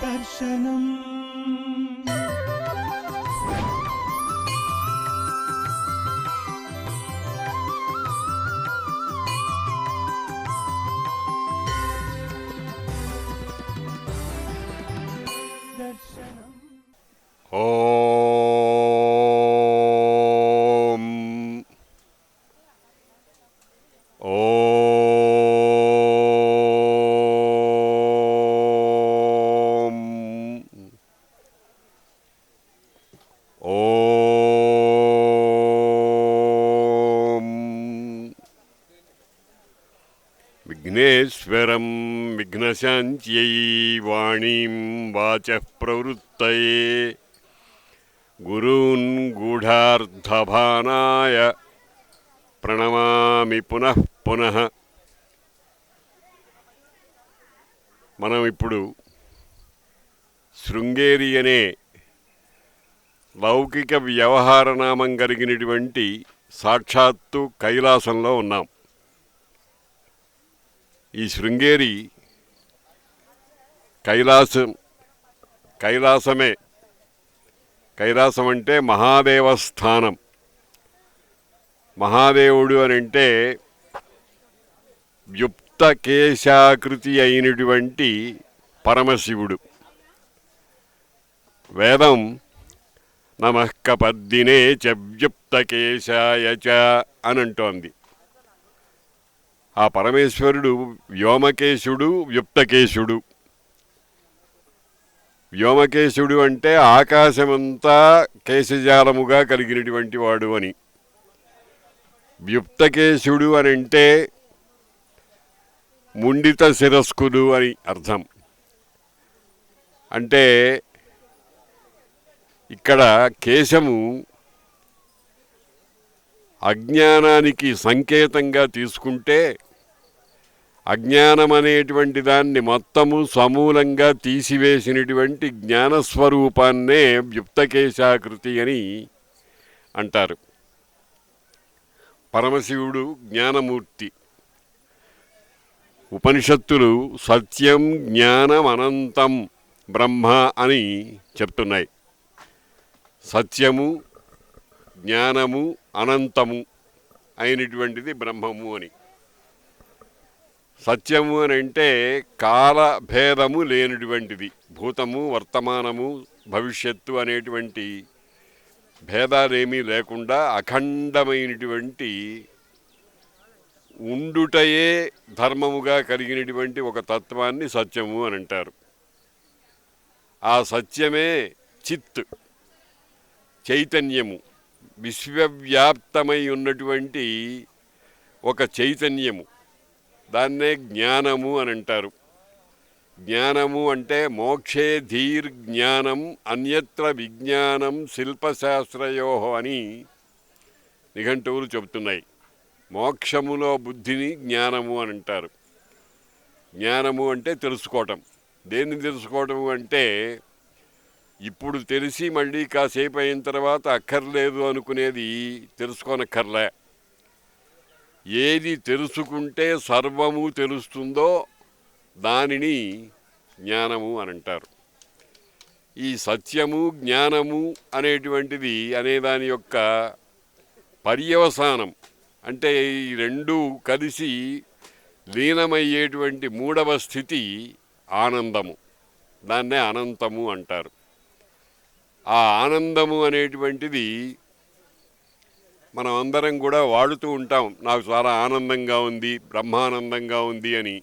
దర్శనం ఓం ఓం ఓం విఘ్నేశ్వరం విఘ్నశాంత్యై వాణీం వాచః ప్రవృత్తయే గురూన్ గూఢార్థభానాయ ప్రణమామి పునః పునః. మనం ఇప్పుడు శృంగేరి అనే లౌకిక వ్యవహార నామం కలిగినటువంటి సాక్షాత్తు కైలాసంలో ఉన్నాం. ఈ శృంగేరి కైలాసమే. కైలాసం అంటే మహాదేవస్థానం. మహాదేవుడు అని అంటే వ్యుప్తకేశాకృతి అయినటువంటి పరమశివుడు. వేదం నమః కపద్దినే చ వ్యుప్తకేశాయ చ అని అంటోంది. ఆ పరమేశ్వరుడు వ్యోమకేశుడు, వ్యుప్తకేశుడు. వ్యోమకేశుడు అంటే ఆకాశమంతా కేశజాలముగా కలిగినటువంటి వాడు అని. వ్యుప్తకేశుడు అని అంటే ముండిత శిరస్కుడు అని అర్థం. అంటే ఇక్కడ కేశము అజ్ఞానానికి సంకేతంగా తీసుకుంటే, అజ్ఞానం అనేటువంటి దాన్ని మొత్తము సమూలంగా తీసివేసినటువంటి జ్ఞానస్వరూపాన్నే వ్యుప్తకేశాకృతి అని అంటారు. పరమశివుడు జ్ఞానమూర్తి. ఉపనిషత్తులు సత్యం జ్ఞానం అనంతం బ్రహ్మ అని చెప్తున్నాయి. సత్యము, జ్ఞానము, అనంతము అయినటువంటిది బ్రహ్మము అని. సత్యము అని అంటే కాలభేదము లేనటువంటిది. భూతము, వర్తమానము, భవిష్యత్తు అనేటువంటి భేదాలేమీ లేకుండా అఖండమైనటువంటి ఉండుటయే ధర్మముగా కలిగినటువంటి ఒక తత్వాన్ని సత్యము అని అంటారు. ఆ సత్యమే చిత్, చైతన్యము, విశ్వవ్యాప్తమై ఉన్నటువంటి ఒక చైతన్యము. దాన్నే జ్ఞానము అని అంటారు. జ్ఞానము అంటే మోక్షే ధీర్ జ్ఞానం అన్యత్ర విజ్ఞానం శిల్పశాస్త్రయో అని నిఘంటువులు చెబుతున్నాయి. మోక్షములో బుద్ధిని జ్ఞానము అని అంటారు. జ్ఞానము అంటే తెలుసుకోవటం. దేన్ని తెలుసుకోవటము అంటే ఇప్పుడు తెలిసి మళ్ళీ కాసేపు అయిన తర్వాత అక్కర్లేదు అనుకునేది తెలుసుకోనక్కర్లే. ఏది తెలుసుకుంటే సర్వము తెలుస్తుందో దానిని జ్ఞానము అని అంటారు. ఈ సత్యము, జ్ఞానము అనేటువంటిది అనేదాని యొక్క పర్యవసానం. అంటే ఈ రెండూ కలిసి లీనమయ్యేటువంటి మూడవ స్థితి ఆనందము. దాన్నే అనంతము అంటారు. ఆ ఆనందము అనేటువంటిది మనం అందరం కూడా వాడుతూ ఉంటాం. నాకు చాలా ఆనందంగా ఉంది, బ్రహ్మానందంగా ఉంది అని.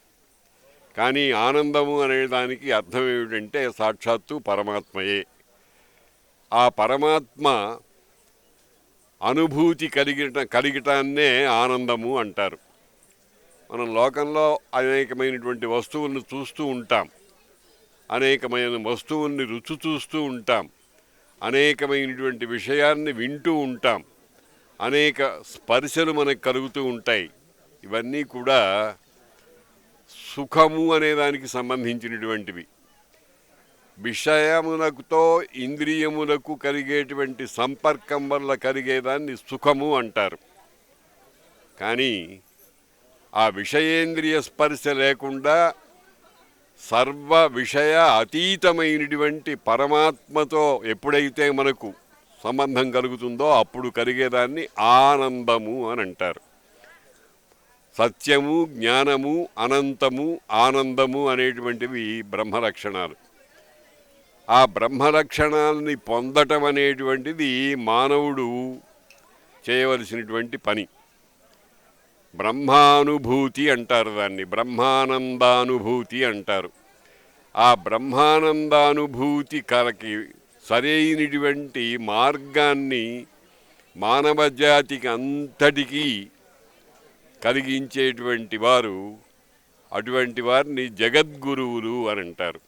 కానీ ఆనందము అనే దానికి అర్థం ఏమిటంటే సాక్షాత్తు పరమాత్మయే. ఆ పరమాత్మ అనుభూతి కలిగటాన్నే ఆనందము అంటారు. మనం లోకంలో అనేకమైనటువంటి వస్తువులను చూస్తూ ఉంటాం, అనేకమైన వస్తువుల్ని రుచి చూస్తూ ఉంటాం, అనేకమైనటువంటి విషయాన్ని వింటూ ఉంటాం, అనేక స్పర్శలు మనకు కలుగుతూ ఉంటాయి. ఇవన్నీ కూడా సుఖము అనేదానికి సంబంధించినటువంటివి. విషయములతో ఇంద్రియములకు కలిగేటువంటి సంపర్కం వల్ల కలిగేదాన్ని సుఖము అంటారు. కానీ ఆ విషయేంద్రియ స్పర్శ లేకుండా సర్వ విషయ అతీతమైనటువంటి పరమాత్మతో ఎప్పుడైతే మనకు సంబంధం కలుగుతుందో అప్పుడు కలిగేదాన్ని ఆనందము అని అంటారు. సత్యము, జ్ఞానము, అనంతము, ఆనందము అనేటువంటివి బ్రహ్మలక్షణాలు. ఆ బ్రహ్మలక్షణాలని పొందటం అనేటువంటిది మానవుడు చేయవలసినటువంటి పని. బ్రహ్మానుభూతి అంటారు దాన్ని, బ్రహ్మానందానుభూతి అంటారు. ఆ బ్రహ్మానందానుభూతి కలకి సరైనటువంటి మార్గాన్ని మానవ జాతికి అంతటికీ కలిగించేటువంటి వారు, అటువంటి వారిని జగద్గురువులు అని అంటారు.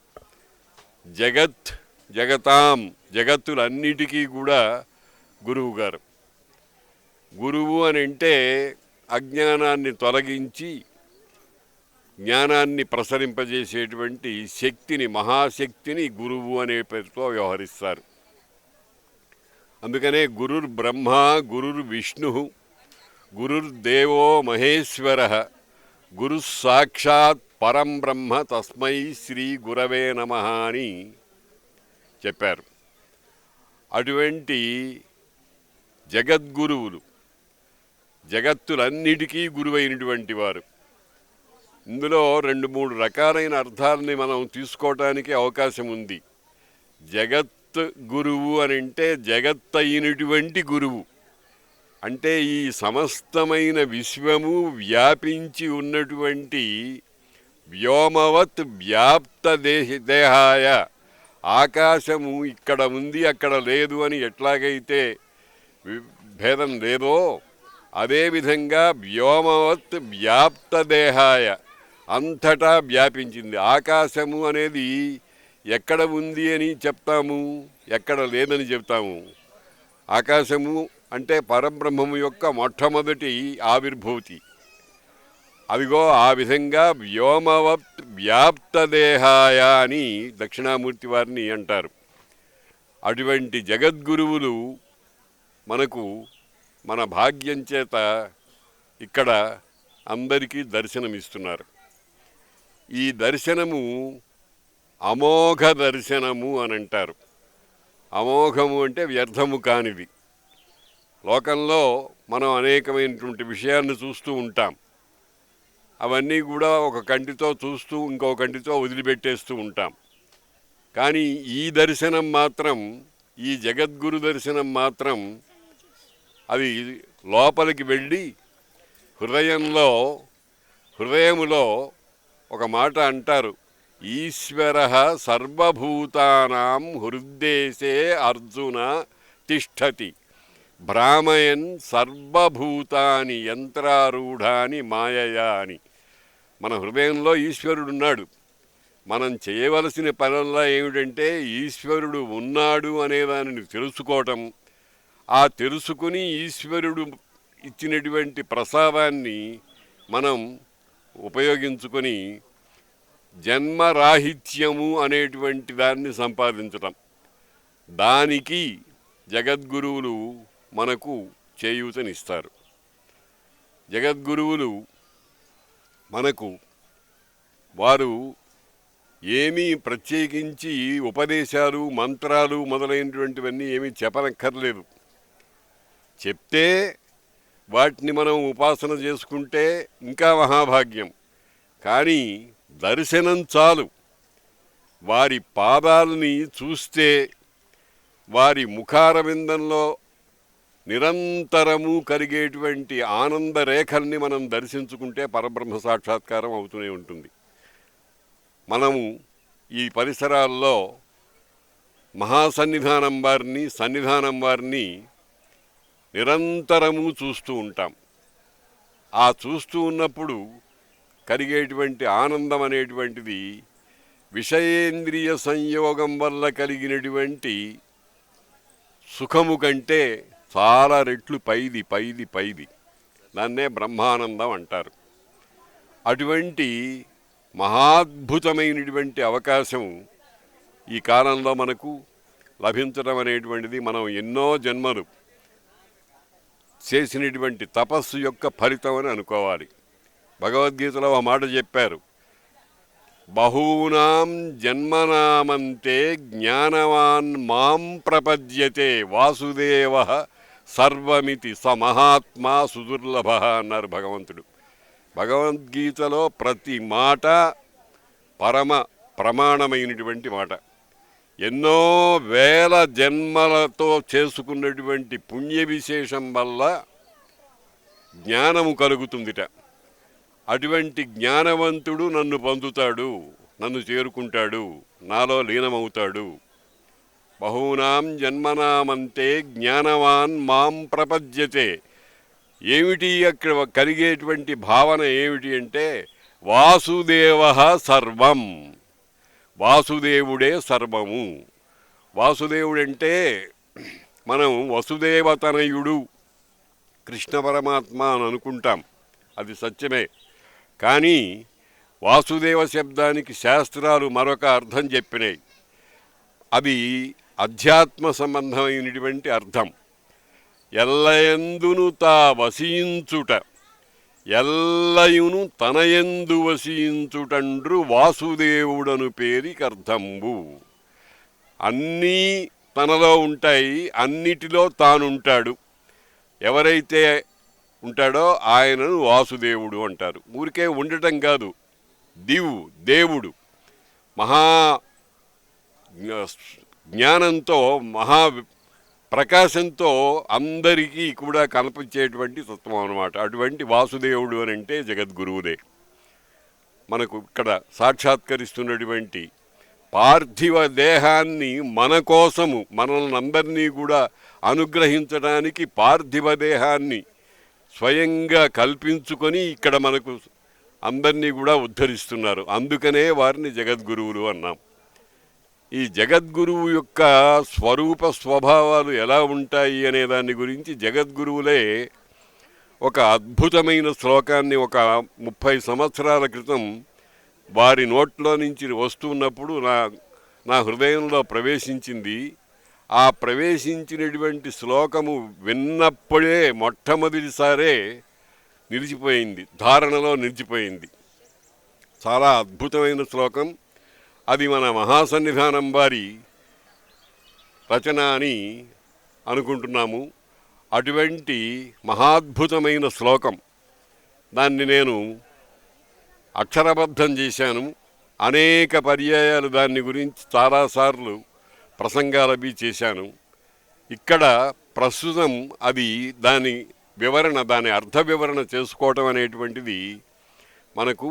జగతాం, జగత్తులన్నిటికీ కూడా గురువు గారు. గురువు అని అంటే అజ్ఞానాన్ని తొలగించి జ్ఞానాన్ని ప్రసరింపజేసేటువంటి శక్తిని, మహాశక్తిని గురువు అనే పేరుతో వ్యవహరిస్తారు. అందుకనే గురుర్ బ్రహ్మ, గురుర్ విష్ణు, గురుర్దేవో మహేశ్వర, గురు సాక్షాత్ పరం బ్రహ్మ తస్మై శ్రీ గురవే నమః అని చెప్పారు. అటువంటి జగద్గురువులు, జగత్తులన్నిటికీ గురువైనటువంటి వారు. ఇందులో 2-3 రకాలైన అర్థాలని మనం తీసుకోవటానికి అవకాశం ఉంది. జగత్ గురువు అని అంటే జగత్ అయినటువంటి గురువు అంటే ఈ సమస్తమైన విశ్వము వ్యాపించి ఉన్నటువంటి వ్యోమవత్ వ్యాప్త దేహాయ, ఆకాశము ఇక్కడ ఉంది అక్కడ లేదు అని ఎట్లాగైతే భేదం లేదో అదేవిధంగా వ్యోమవత్ వ్యాప్త దేహాయ, అంతటా వ్యాపించింది. ఆకాశము అనేది ఎక్కడ ఉంది అని చెప్తాము, ఎక్కడ లేదని చెప్తాము. ఆకాశము అంటే పరబ్రహ్మము యొక్క మొట్టమొదటి ఆవిర్భూతి. అదిగో ఆ విధంగా వ్యోమవత్ వ్యాప్త దేహాయ అని దక్షిణామూర్తి వారిని అంటారు. అటువంటి జగద్గురువులు మనకు మన భాగ్యం చేత ఇక్కడ అందరికీ దర్శనమిస్తున్నారు. ఈ దర్శనము అమోఘ దర్శనము అని అంటారు. అమోఘము అంటే వ్యర్థము కానిది. లోకంలో మనం అనేకమైనటువంటి విషయాన్ని చూస్తూ ఉంటాం. అవన్నీ కూడా ఒక కంటితో చూస్తూ ఇంకో కంటితో వదిలిపెట్టేస్తూ ఉంటాం. కానీ ఈ దర్శనం మాత్రం, ఈ జగద్గురు దర్శనం మాత్రం అది లోపలికి వెళ్ళి హృదయములో ఒక మాట అంటారు, ఈశ్వరః సర్వభూతానాం హృద్దేశే అర్జున తిష్టతి భ్రామయన్ సర్వభూతాని యంత్రారూఢాని మాయయా అని. మన హృదయంలో ఈశ్వరుడున్నాడు. మనం చేయవలసిన పనుల్లో ఏమిటంటే ఈశ్వరుడు ఉన్నాడు అనేదానిని తెలుసుకోవటం, ఆ తెలుసుకుని ఈశ్వరుడు ఇచ్చినటువంటి ప్రసాదాన్ని మనం ఉపయోగించుకొని జన్మరాహిత్యము అనేటువంటి దాన్ని సంపాదించటం. దానికి జగద్గురువులు మనకు చేయూతనిస్తారు. జగద్గురువులు మనకు వారు ఏమీ ప్రత్యేకించి ఉపదేశాలు, మంత్రాలు మొదలైనటువంటివన్నీ ఏమీ చెప్పనక్కర్లేదు. చెప్తే వాటిని మనం ఉపాసన చేసుకుంటే ఇంకా మహాభాగ్యం. కానీ దర్శనం చాలు. వారి పాదాలని చూస్తే, వారి ముఖారవిందంలో నిరంతరము కలిగేటువంటి ఆనంద రేఖల్ని మనం దర్శించుకుంటే పరబ్రహ్మ సాక్షాత్కారం అవుతూనే ఉంటుంది. మనము ఈ పరిసరాల్లో మహాసన్నిధానం వారిని నిరంతరము చూస్తూ ఉంటాం. ఆ చూస్తూ ఉన్నప్పుడు కలిగేటువంటి ఆనందం అనేటువంటిది విషయేంద్రియ సంయోగం వల్ల కలిగినటువంటి సుఖము కంటే చాలా రెట్లు పైది. దాన్నే బ్రహ్మానందం అంటారు. అటువంటి మహాద్భుతమైనటువంటి అవకాశం ఈ కాలంలో మనకు లభించడం అనేటువంటిది మనం ఎన్నో జన్మలు చేసినటువంటి తపస్సు యొక్క ఫలితం అని అనుకోవాలి. భగవద్గీతలో ఆ మాట చెప్పారు, బహూనాం జన్మనామంతే జ్ఞానవాన్ మాం ప్రపద్యతే వాసుదేవ సర్వమితి స మహాత్మా సుదుర్లభ అన్నారు భగవంతుడు. భగవద్గీతలో ప్రతి మాట పరమ ప్రమాణమైనటువంటి మాట. ఎన్నో వేల జన్మలతో చేసుకున్నటువంటి పుణ్య విశేషం వల్ల జ్ఞానము కలుగుతుందిట. అటువంటి జ్ఞానవంతుడు నన్ను పొందుతాడు, నన్ను చేరుకుంటాడు, నాలో లీనమవుతాడు. బహూనాం జన్మనామంతే జ్ఞానవాన్ మాం ప్రపద్యతే. ఏమిటి అక్కడ కలిగేటువంటి భావన ఏమిటి అంటే వాసుదేవ సర్వం, వాసుదేవుడే సర్వము. వాసుదేవుడంటే మనం వసుదేవతనయుడు కృష్ణ పరమాత్మ అని అనుకుంటాం, అది సత్యమే. కానీ వాసుదేవ శబ్దానికి శాస్త్రాలు మరొక అర్థం చెప్పినాయి. అది అధ్యాత్మ సంబంధమైనటువంటి అర్థం. ఎల్లయందును తా వసించుట, ఎల్లయును తనయందు వసించుటండ్రు వాసుదేవుడను పేరికర్థంబు. అన్నీ తనలో ఉంటాయి, అన్నిటిలో తానుంటాడు. ఎవరైతే ఉంటాడో ఆయనను వాసుదేవుడు అంటారు. ఊరికే ఉండటం కాదు, దేవుడు మహా జ్ఞానంతో మహా ప్రకాశంతో అందరికీ కూడా కనిపించేటువంటి తత్వం అన్నమాట. అటువంటి వాసుదేవుడు అని అంటే జగద్గురువుదే. మనకు ఇక్కడ సాక్షాత్కరిస్తున్నటువంటి పార్థివ దేహాన్ని మన కోసము మనల్ని అందరినీ కూడా అనుగ్రహించడానికి పార్థివ దేహాన్ని స్వయంగా కల్పించుకొని ఇక్కడ మనకు అందరినీ కూడా ఉద్ధరిస్తున్నారు. అందుకనే వారిని జగద్గురువులు అన్నాం. ఈ జగద్గురువు యొక్క స్వరూప స్వభావాలు ఎలా ఉంటాయి అనే దాని గురించి జగద్గురువులే ఒక అద్భుతమైన శ్లోకాన్ని ఒక 30 సంవత్సరాల క్రితం వారి నోట్లో నుంచి వస్తున్నప్పుడు నా హృదయంలో ప్రవేశించింది. ఆ ప్రవేశించినటువంటి శ్లోకము విన్నప్పుడే మొట్టమొదటిసారే నిలిచిపోయింది, ధారణలో నిలిచిపోయింది. చాలా అద్భుతమైన శ్లోకం అది. మన మహాసన్నిధానం వారి రచన అని అనుకుంటున్నాము. అటువంటి మహాద్భుతమైన శ్లోకం, దాన్ని నేను అక్షరబద్ధం చేశాను. అనేక పర్యాయాలు దాన్ని గురించి చాలాసార్లు ప్రసంగాలవి చేశాను. ఇక్కడ ప్రస్తుతం అది దాని వివరణ, దాని అర్థ వివరణ చేసుకోవటం అనేటువంటిది మనకు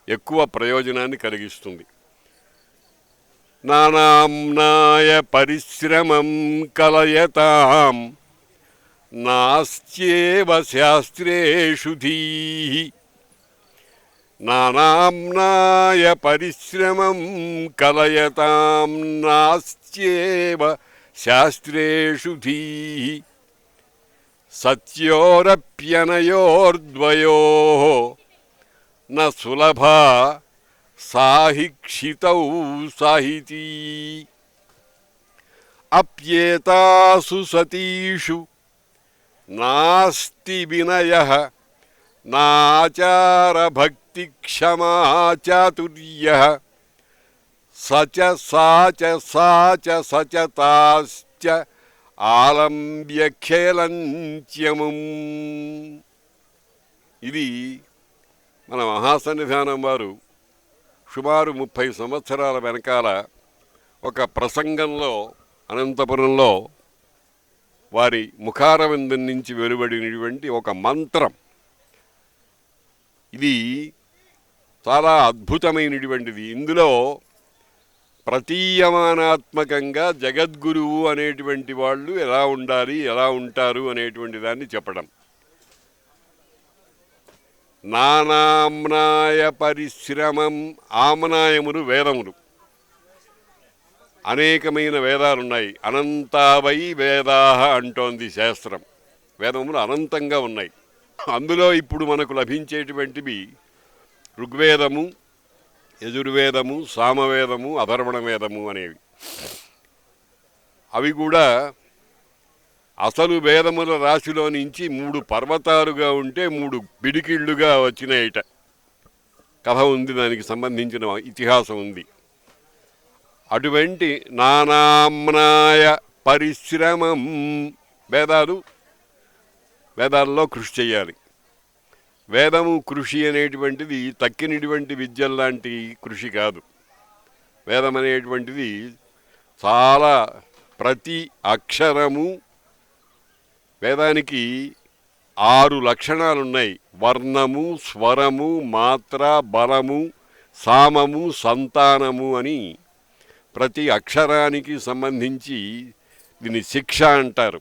ఎక్కువ ప్రయోజనాన్ని కలిగిస్తుంది. నానాంనాయ పరిశ్రమం కలయతాం నాస్త్యేవ శాస్త్రేషు ధీః. నానాంనాయ పరిశ్రమం కలయతాం నాస్త్యేవ శాస్త్రేషు ధీః. సత్యోరప్యనయోర్ద్వయోః న సులభా సాహిక్షితౌ సాహితీ. అప్యేతాసు సతీషు నాస్తి వినయః నాచార భక్తి క్షమా చాతుర్యః. సచ సాచ సాచ సచతాశ్చ ఆలంబ్య ఖేలంత్యముం. ఇది మన మహాసన్నిధానం వారు సుమారు 30 సంవత్సరాల వెనకాల ఒక ప్రసంగంలో అనంతపురంలో వారి ముఖారవిందం నుంచి వెలువడినటువంటి ఒక మంత్రం. ఇది చాలా అద్భుతమైనటువంటిది. ఇందులో ప్రతీయమానాత్మకంగా జగద్గురువు అనేటువంటి వాళ్ళు ఎలా ఉండాలి, ఎలా ఉంటారు అనేటువంటి దాన్ని చెప్పడం. నానామ్నాయ పరిశ్రమం. ఆమ్నాయములు వేదములు, అనేకమైన వేదాలున్నాయి. అనంతావై వేదాహ అంటోంది శాస్త్రం. వేదములు అనంతంగా ఉన్నాయి. అందులో ఇప్పుడు మనకు లభించేటువంటివి ఋగ్వేదము, యజుర్వేదము, సామవేదము, అధర్వణ వేదము అనేవి. అవి కూడా అసలు వేదముల రాశిలో నుంచి 3 పర్వతాలుగా ఉంటే 3 పిడికిళ్ళుగా వచ్చినాయిట. కథ ఉంది, దానికి సంబంధించిన ఇతిహాసం ఉంది. అటువంటి నానామ్నాయ పరిశ్రమం, వేదాల్లో కృషి చేయాలి. వేదము కృషి అనేటువంటిది తక్కినటువంటి విద్యల్లాంటి కృషి కాదు. వేదం అనేటువంటిది చాలా, ప్రతి అక్షరము, వేదానికి 6 లక్షణాలున్నాయి. వర్ణము, స్వరము, మాత్ర, బలము, సామము, సంతానము అని ప్రతి అక్షరానికి సంబంధించి దీన్ని శిక్ష అంటారు.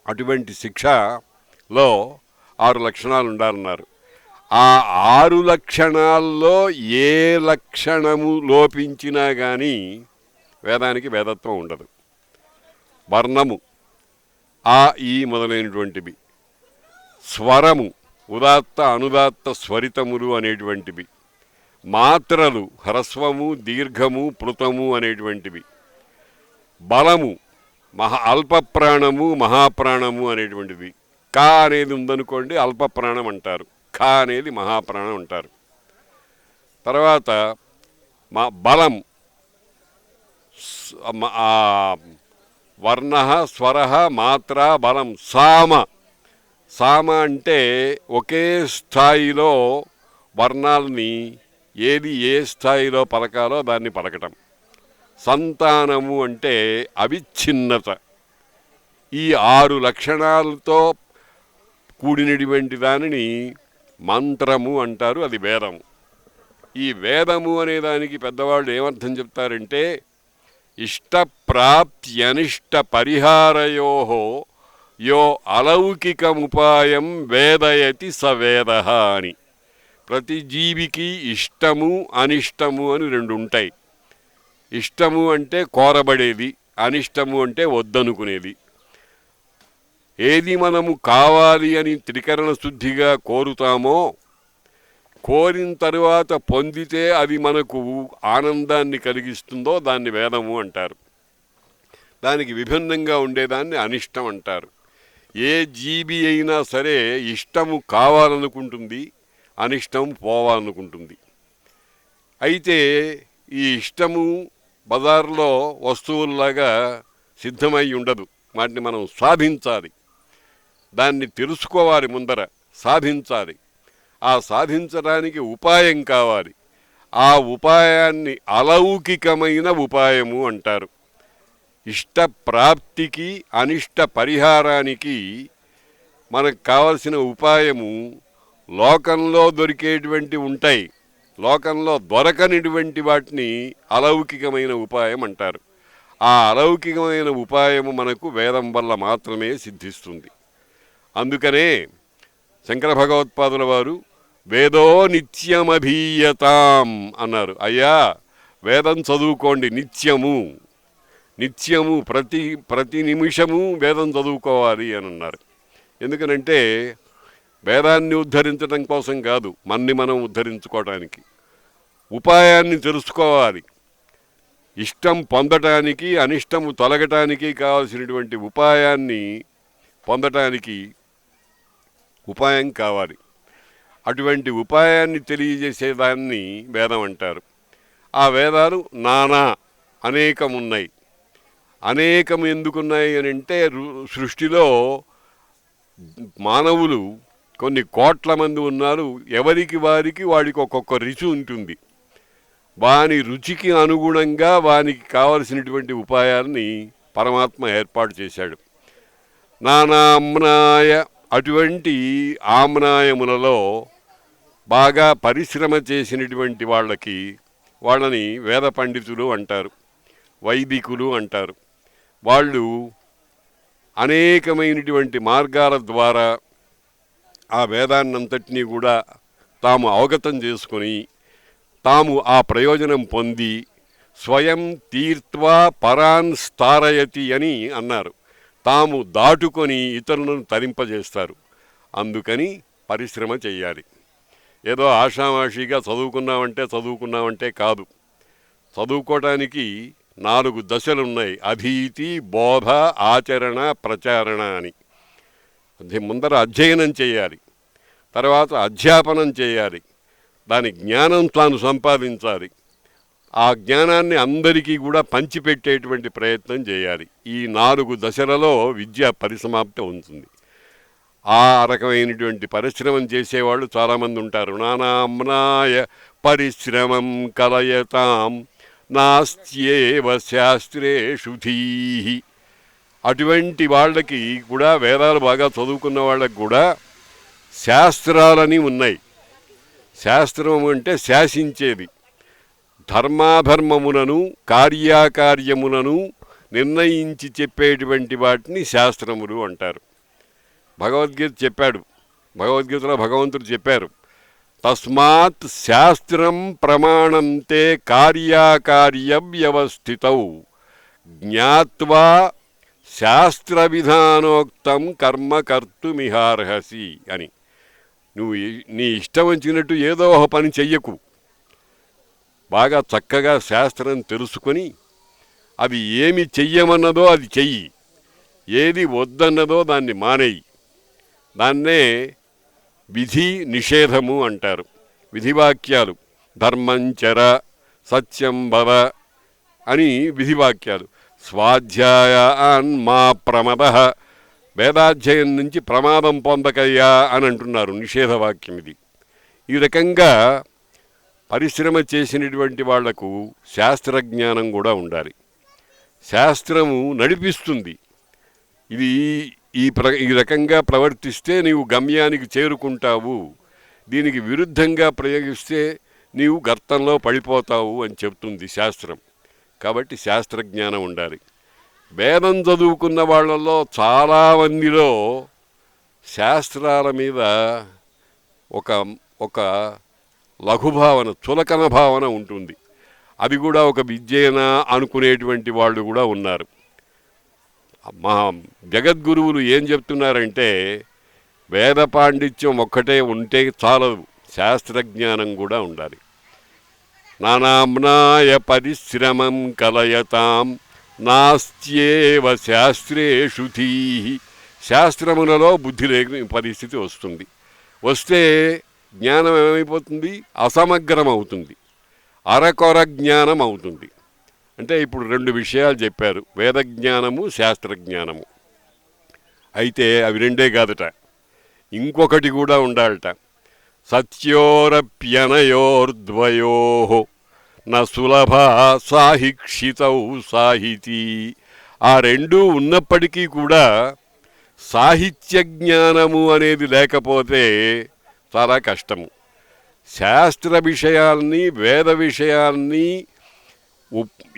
అటువంటి శిక్షలో 6 లక్షణాలు ఉండాలన్నారు. ఆ 6 లక్షణాల్లో ఏ లక్షణము లోపించినా కానీ వేదానికి వేదత్వం ఉండదు. వర్ణము ఆ, ఈ మొదలైనటువంటివి, స్వరము ఉదాత్త అనుదాత్త స్వరితములు అనేటువంటివి, మాత్రలు హ్రస్వము దీర్ఘము ప్లుతము అనేటువంటివి, బలము అల్పప్రాణము మహాప్రాణము అనేటువంటిది. కా అనేది ఉందనుకోండి అల్పప్రాణం అంటారు, ఖ అనేది మహాప్రాణం అంటారు. తర్వాత బలం వర్ణ స్వర మాత్ర బలం. సామ అంటే ఒకే స్థాయిలో వర్ణాలని ఏది ఏ స్థాయిలో పలకాలో దాన్ని పలకటం. సంతానము అంటే అవిచ్ఛిన్నత. ఈ 6 లక్షణాలతో కూడినటువంటి దానిని మంత్రము అంటారు, అది వేదము. ఈ వేదము అనే దానికి పెద్దవాళ్ళు ఏమర్థం చెప్తారంటే, ఇష్టప్రాప్త్యనిష్ట పరిహారయోహో యో అలౌకికముపాయం వేదయతి సవేదః అని. ప్రతి జీవికి ఇష్టము అనిష్టము అని 2 ఉంటాయి. ఇష్టము అంటే కోరబడేది, అనిష్టము అంటే వద్దనుకునేది. ఏది మనము కావాలి అని త్రికరణ శుద్ధిగా కోరుతామో, కోరిన తరువాత పొందితే అది మనకు ఆనందాన్ని కలిగిస్తుందో దాన్ని వేదము అంటారు. దానికి విభిన్నంగా ఉండేదాన్ని అనిష్టం అంటారు. ఏ జీవి అయినా సరే ఇష్టము కావాలనుకుంటుంది, అనిష్టం పోవాలనుకుంటుంది. అయితే ఈ ఇష్టము బజార్లో వస్తువుల్లాగా సిద్ధమై ఉండదు, వాటిని మనం సాధించాలి. దాన్ని తెలుసుకోవాలి, ముందర సాధించాలి. ఆ సాధించడానికి ఉపాయం కావాలి. ఆ ఉపాయాన్ని అలౌకికమైన ఉపాయము అంటారు. ఇష్టప్రాప్తికి అనిష్ట పరిహారానికి మనకు కావలసిన ఉపాయము లోకంలో దొరికేటువంటి ఉంటాయి. లోకంలో దొరకనిటువంటి వాటిని అలౌకికమైన ఉపాయం అంటారు. ఆ అలౌకికమైన ఉపాయము మనకు వేదం వల్ల మాత్రమే సిద్ధిస్తుంది. అందుకనే శంకర భగవత్పాదుల వారు వేదో నిత్యమభీయతాం అన్నారు. అయ్యా, వేదం చదువుకోండి నిత్యము ప్రతి నిమిషము వేదం చదువుకోవాలి అని అన్నారు. ఎందుకనంటే వేదాన్ని ఉద్ధరించడం కోసం కాదు, మన్ని మనం ఉద్ధరించుకోవటానికి. ఉపాయాన్ని తెలుసుకోవాలి. ఇష్టం పొందటానికి అనిష్టము తొలగటానికి కావలసినటువంటి ఉపాయాన్ని పొందటానికి ఉపాయం కావాలి. అటువంటి ఉపాయాన్ని తెలియజేసేదాన్ని వేదం అంటారు. ఆ వేదాలు అనేకమున్నాయి. అనేకం ఎందుకున్నాయి అని అంటే, సృష్టిలో మానవులు కొన్ని కోట్ల మంది ఉన్నారు. ఎవరికి వారికి ఒక్కొక్క రుచి ఉంటుంది. వాని రుచికి అనుగుణంగా వానికి కావలసినటువంటి ఉపాయాన్ని పరమాత్మ ఏర్పాటు చేశాడు. నానామ్నాయ, అటువంటి ఆమ్నాయములలో బాగా పరిశ్రమ చేసినటువంటి వాళ్ళని వేద పండితులు అంటారు, వైదికులు అంటారు. వాళ్ళు అనేకమైనటువంటి మార్గాల ద్వారా ఆ వేదాన్నంతటినీ కూడా తాము అవగతం చేసుకొని తాము ఆ ప్రయోజనం పొంది స్వయం తీర్త్వా పరాన్ స్థారయతి అని అన్నారు. తాము దాటుకొని ఇతరులను తరింపజేస్తారు. అందుకని పరిశ్రమ చెయ్యాలి. ఏదో ఆషామాషిగా చదువుకున్నామంటే కాదు. చదువుకోవటానికి 4 దశలున్నాయి: అధీతి, బోధ, ఆచరణ, ప్రచారణ అని. ముందర అధ్యయనం చేయాలి, తర్వాత అధ్యాపనం చేయాలి, దాని జ్ఞానం తాను సంపాదించాలి. ఆ జ్ఞానాన్ని అందరికీ కూడా పంచిపెట్టేటువంటి ప్రయత్నం చేయాలి. ఈ 4 దశలలో విద్య పరిసమాప్తి ఉంటుంది. ఆ రకమైనటువంటి పరిశ్రమం చేసేవాళ్ళు చాలామంది ఉంటారు. నానామ్నాయ పరిశ్రమం కలయతాం నాస్త్యేవ శాస్త్రేషు ధీః. అటువంటి వాళ్ళకి కూడా, వేదాలు బాగా చదువుకున్న వాళ్ళకి కూడా శాస్త్రాలని ఉన్నాయి. శాస్త్రం అంటే శాసించేది. ధర్మాధర్మములను కార్యాకార్యములను నిర్ణయించి చెప్పేటువంటి వాటిని శాస్త్రములు అంటారు. భగవద్గీత చెప్పాడు. భగవద్గీతలో భగవంతుడు చెప్పారు, తస్మాత్ శాస్త్రం ప్రమాణంతే కార్యాకార్య వ్యవస్థితౌ జ్ఞాత్వా శాస్త్ర విధానోక్తం కర్మ కర్తుమిహార్హసి అని. నువ్వు నీ ఇష్టం వచ్చినట్టు ఏదో ఒక పని చెయ్యకు. బాగా చక్కగా శాస్త్రం తెలుసుకొని అవి ఏమి చెయ్యమన్నదో అది చెయ్యి, ఏది వద్దన్నదో దాన్ని మానేయి. దాన్నే విధి నిషేధము అంటారు. విధివాక్యాలు ధర్మంచర సత్యం భవ అని విధివాక్యాలు. స్వాధ్యాయాన్ మా ప్రమద, వేదాధ్యాయం నుంచి ప్రమాదం పొందకయ్యా అని అంటున్నారు. నిషేధవాక్యం ఇది. ఈ రకంగా పరిశ్రమ చేసినటువంటి వాళ్లకు శాస్త్రజ్ఞానం కూడా ఉండాలి. శాస్త్రము నడిపిస్తుంది. ఇది ఈ రకంగా ప్రవర్తిస్తే నీవు గమ్యానికి చేరుకుంటావు, దీనికి విరుద్ధంగా ప్రయోగిస్తే నీవు గర్తంలో పడిపోతావు అని చెప్తుంది శాస్త్రం. కాబట్టి శాస్త్రజ్ఞానం ఉండాలి. వేదం చదువుకున్న వాళ్ళల్లో చాలామందిలో శాస్త్రాల మీద ఒక లఘుభావన, చులకన భావన ఉంటుంది. అది కూడా ఒక విద్యేనా అనుకునేటువంటి వాళ్ళు కూడా ఉన్నారు. మా జగద్గురువులు ఏం చెప్తున్నారంటే, వేద పాండిత్యం ఒక్కటే ఉంటే చాలదు, శాస్త్రజ్ఞానం కూడా ఉండాలి. నానామ్నాయ పరిశ్రమం కలయతాం నాస్త్యేవ శాస్త్రేషు ధీః. శాస్త్రములలో బుద్ధి లేని పరిస్థితి వస్తుంది. వస్తే జ్ఞానం ఏమైపోతుంది? అసమగ్రం అవుతుంది, అరకొర జ్ఞానం అవుతుంది. అంటే ఇప్పుడు 2 విషయాలు చెప్పారు, వేదజ్ఞానము శాస్త్రజ్ఞానము. అయితే అవి 2 కాదట, ఇంకొకటి కూడా ఉండాలట. సత్యోరప్యనయోర్ద్వయోః న సులభ సాహిక్షితౌ సాహితీ. ఆ 2 ఉన్నప్పటికీ కూడా సాహిత్య జ్ఞానము అనేది లేకపోతే చాలా కష్టము. శాస్త్ర విషయాల్ని, వేద విషయాల్ని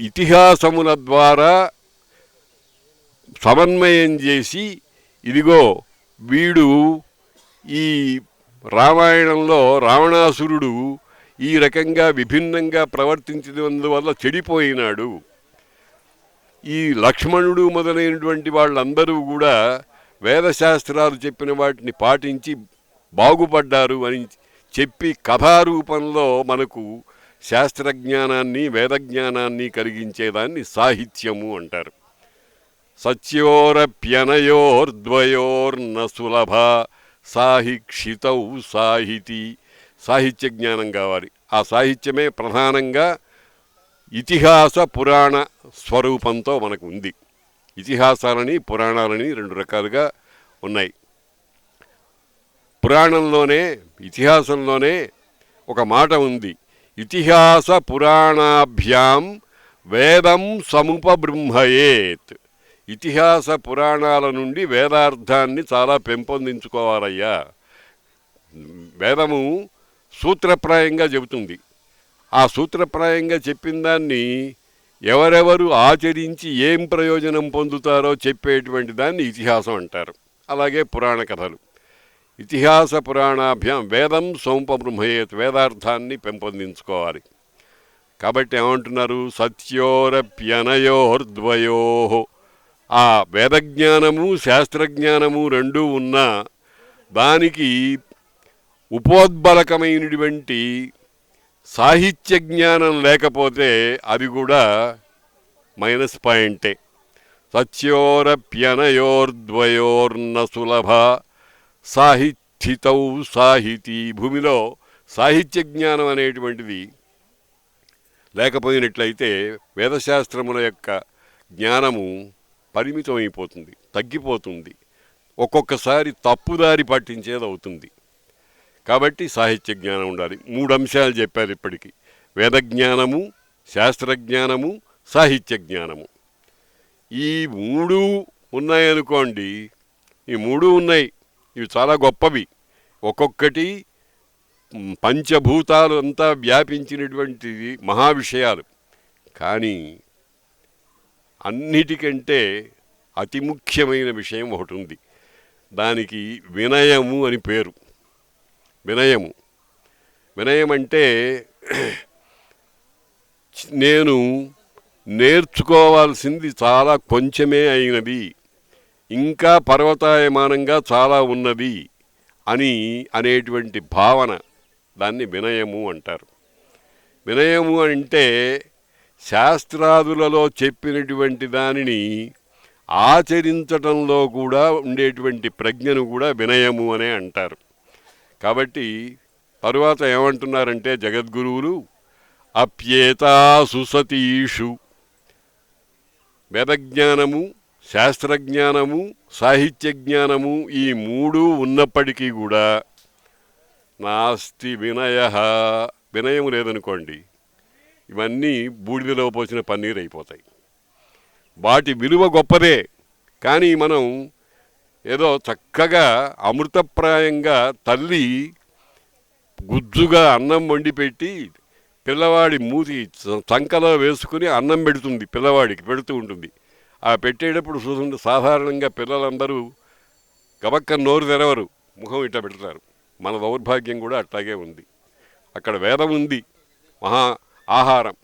ఇతిహాసముల ద్వారా సమన్వయం చేసి, ఇదిగో వీడు ఈ రామాయణంలో రావణాసురుడు ఈ రకంగా విభిన్నంగా ప్రవర్తించినందువల్ల చెడిపోయినాడు, ఈ లక్ష్మణుడు మొదలైనటువంటి వాళ్ళందరూ కూడా వేదశాస్త్రాలు చెప్పిన వాటిని పాటించి బాగుపడ్డారు అని చెప్పి కథారూపంలో మనకు శాస్త్రజ్ఞానాన్ని, వేదజ్ఞానాన్ని కలిగించేదాన్ని సాహిత్యము అంటారు. సత్యోరప్యనయోర్ద్వయోర్న సులభ సాహిక్షితౌ సాహితీ. సాహిత్య జ్ఞానం కావాలి. ఆ సాహిత్యమే ప్రధానంగా ఇతిహాస పురాణ స్వరూపంతో మనకు ఉంది. ఇతిహాసాలని, పురాణాలని 2 రకాలుగా ఉన్నాయి. పురాణంలోనే, ఇతిహాసంలోనే ఒక మాట ఉంది, ఇతిహాస పురాణాభ్యాం వేదం సముపబృంహయేత్. ఇతిహాస పురాణాల నుండి వేదార్థాన్ని చాలా పెంపొందించుకోవాలయ్యా. వేదము సూత్రప్రాయంగా చెబుతుంది. ఆ సూత్రప్రాయంగా చెప్పిన దాన్ని ఎవరెవరు ఆచరించి ఏం ప్రయోజనం పొందుతారో చెప్పేటువంటి దాన్ని ఇతిహాసం అంటారు. అలాగే పురాణ కథలు. ఇతిహాస పురాణాభ్యాం వేదం సముపబృంహయేత్, వేదార్థాన్ని పెంపొందించుకోవాలి. కాబట్టి ఏమంటున్నారు? సత్యోరప్యనయోర్ద్వయోః. ఆ వేదజ్ఞానము శాస్త్రజ్ఞానము 2 ఉన్నా దానికి ఉపోద్బలకమైనటువంటి సాహిత్య జ్ఞానం లేకపోతే అది కూడా మైనస్ పాయింటే. సత్యోరప్యనయోర్ద్వయోర్న సులభ సాహిత్యౌ సాహితీ. భూమిలో సాహిత్య జ్ఞానం అనేటువంటిది లేకపోయినట్లయితే వేదశాస్త్రముల యొక్క జ్ఞానము పరిమితమైపోతుంది, తగ్గిపోతుంది, ఒక్కొక్కసారి తప్పుదారి పట్టించేది అవుతుంది. కాబట్టి సాహిత్య జ్ఞానం ఉండాలి. 3 అంశాలు చెప్పారు ఇప్పటికీ: వేదజ్ఞానము, శాస్త్రజ్ఞానము, సాహిత్య జ్ఞానము. ఈ 3 ఉన్నాయనుకోండి, ఈ 3 ఉన్నాయి, ఇవి చాలా గొప్పవి. ఒక్కొక్కటి పంచభూతాలు అంతా వ్యాపించినటువంటి మహావిషయాలు. కానీ అన్నిటికంటే అతి ముఖ్యమైన విషయం ఒకటి ఉంది. దానికి వినయము అని పేరు. వినయము. వినయం అంటే నేను నేర్చుకోవాల్సింది చాలా కొంచెమే అయినది, ఇంకా పర్వతాయమానంగా చాలా ఉన్నది అనేటువంటి భావన, దాన్ని వినయము అంటారు. వినయము అంటే శాస్త్రాదులలో చెప్పినటువంటి దానిని ఆచరించటంలో కూడా ఉండేటువంటి ప్రజ్ఞను కూడా వినయము అనే అంటారు. కాబట్టి తరువాత ఏమంటున్నారంటే జగద్గురువులు, అప్యేతాసు సతీషు, వేదజ్ఞానము, శాస్త్రజ్ఞానము, సాహిత్య జ్ఞానము ఈ 3 ఉన్నప్పటికీ కూడా నాస్తి వినయ, వినయం లేదనుకోండి, ఇవన్నీ బూడిదలో పోసిన పన్నీరు అయిపోతాయి. వాటి విలువ గొప్పదే, కానీ మనం ఏదో చక్కగా అమృతప్రాయంగా తల్లి గుజ్జుగా అన్నం వండి పెట్టి పిల్లవాడి మూతి చంకలో వేసుకుని అన్నం పెడుతుంది, పిల్లవాడికి పెడుతూ ఉంటుంది. ఆ పెట్టేటప్పుడు చూస్తుంటే సాధారణంగా పిల్లలందరూ గబక్క నోరు తెరవరు, ముఖం ఇట్లా పెడతారు. మన దౌర్భాగ్యం కూడా అట్లాగే ఉంది. అక్కడ వేదం ఉంది, మహా ఆహారం,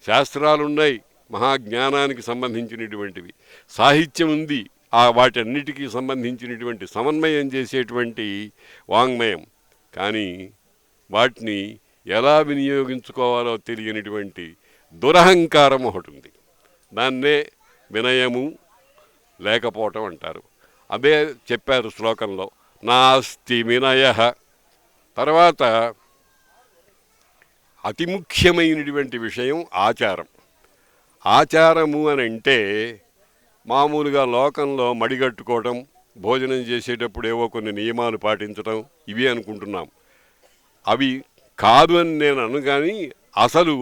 శాస్త్రాలున్నాయి మహాజ్ఞానానికి సంబంధించినటువంటివి, సాహిత్యం ఉంది వాటన్నిటికీ సంబంధించినటువంటి సమన్వయం చేసేటువంటి వాంగ్మయం. కానీ వాటిని ఎలా వినియోగించుకోవాలో తెలియనిటువంటి దురహంకారం ఒకటి ఉంది. దాన్నే వినయము లేకపోవటం అంటారు. అదే చెప్పారు శ్లోకంలో, నాస్తి వినయ. తర్వాత అతి ముఖ్యమైనటువంటి విషయం ఆచారం. ఆచారము అని అంటే మామూలుగా లోకంలో మడిగట్టుకోవటం, భోజనం చేసేటప్పుడు ఏవో కొన్ని నియమాలు పాటించటం, ఇవి అనుకుంటున్నాం. అవి కాదు అని నేను అను. కానీ అసలు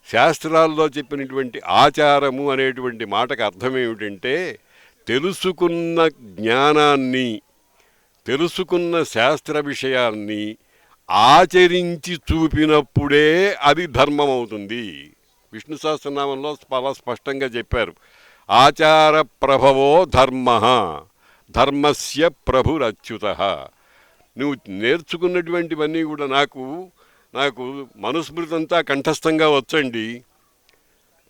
శాస్త్రాల్లో చెప్పినటువంటి ఆచారము అనేటువంటి మాటకు అర్థం ఏమిటంటే, తెలుసుకున్న జ్ఞానాన్ని, తెలుసుకున్న శాస్త్ర విషయాన్ని ఆచరించి చూపినప్పుడే అది ధర్మం అవుతుంది. విష్ణు సహస్రనామంలో చాలా స్పష్టంగా చెప్పారు, ఆచార ప్రభవో ధర్మ, ధర్మస్య ప్రభురచ్యుత. నువ్వు నేర్చుకున్నటువంటివన్నీ కూడా నాకు మనుస్మృతి అంతా కంఠస్థంగా వచ్చండి,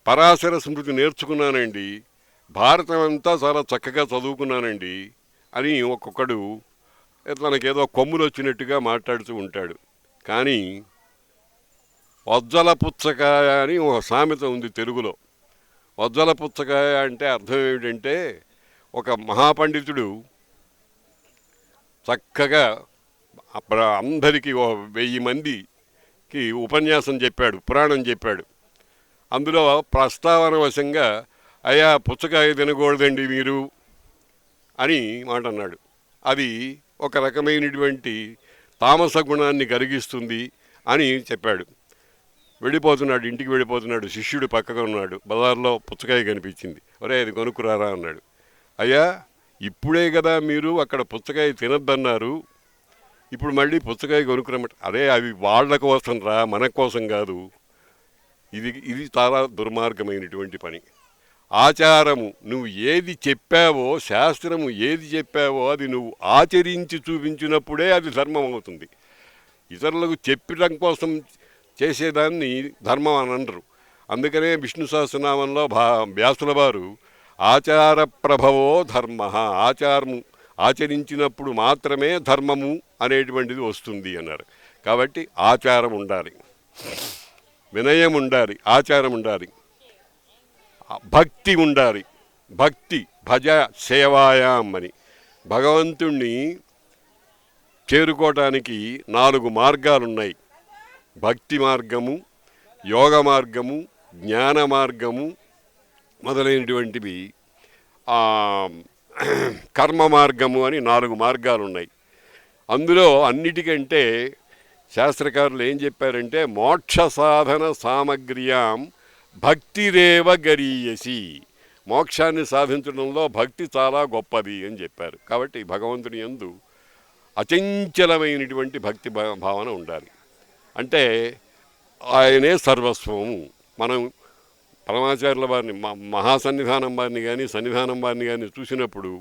పరాశర స్మృతి నేర్చుకున్నానండి, భారతం అంతా చాలా చక్కగా చదువుకున్నానండి అని ఒక్కొక్కడు తనకేదో కొమ్ములు వచ్చినట్టుగా మాట్లాడుతూ ఉంటాడు. కానీ వజ్జల పుచ్చకాయ అని ఒక సామెత ఉంది తెలుగులో. వజ్జల పుచ్చకాయ అంటే అర్థం ఏమిటంటే, ఒక మహాపండితుడు చక్కగా అందరికీ 1000 మందికి ఉపన్యాసం చెప్పాడు, పురాణం చెప్పాడు. అందులో ప్రస్తావన వశంగా, అయ్యా పుచ్చకాయ తినకూడదండి మీరు అని మాట అన్నాడు. అది ఒక రకమైనటువంటి తామస గుణాన్ని కలిగిస్తుంది అని చెప్పాడు. వెళ్ళిపోతున్నాడు, ఇంటికి వెళ్ళిపోతున్నాడు. శిష్యుడు పక్కగా ఉన్నాడు. బజార్లో పుచ్చకాయ కనిపించింది. ఒరే అది కొనుక్కురారా అన్నాడు. అయ్యా ఇప్పుడే కదా మీరు అక్కడ పుచ్చకాయ తినద్దన్నారు, ఇప్పుడు మళ్ళీ పుచ్చకాయ కొనుక్కురమ్మంట. అరే అవి వాళ్ళ కోసం రా, మన కోసం కాదు. ఇది చాలా దుర్మార్గమైనటువంటి పని. ఆచారము, నువ్వు ఏది చెప్పావో, శాస్త్రము ఏది చెప్పావో అది నువ్వు ఆచరించి చూపించినప్పుడే అది ధర్మం అవుతుంది. ఇతరులకు చెప్పడం కోసం చేసేదాన్ని ధర్మం అని అనరు. అందుకనే విష్ణు సహస్రనామంలో వ్యాసుల వారు ఆచార ప్రభవో ధర్మ, ఆచారము ఆచరించినప్పుడు మాత్రమే ధర్మము అనేటువంటిది వస్తుంది అన్నారు. కాబట్టి ఆచారం ఉండాలి, వినయం ఉండాలి, ఆచారం ఉండాలి, భక్తి ఉండాలి. భక్తి భజ సేవాయాం అని, భగవంతుణ్ణి చేరుకోవటానికి 4 మార్గాలున్నాయి. భక్తి మార్గము, యోగ మార్గము, జ్ఞాన మార్గము మొదలైనటువంటివి, కర్మ మార్గము అని 4 మార్గాలు ఉన్నాయి. అందులో అన్నిటికంటే శాస్త్రకారులు ఏం చెప్పారంటే మోక్ష సాధన సామగ్ర్యాం భక్తిరేవ గరీయసి, మోక్షాన్ని సాధించడంలో భక్తి చాలా గొప్పది అని చెప్పారు. కాబట్టి భగవంతుని యందు అచంచలమైనటువంటి భక్తి భావన ఉండాలి. అంటే ఆయనే సర్వస్వము. మనం పరమాచార్యుల వారిని, మహాసన్నిధానం వారిని కానీ సన్నిధానం వారిని కానీ చూసినప్పుడు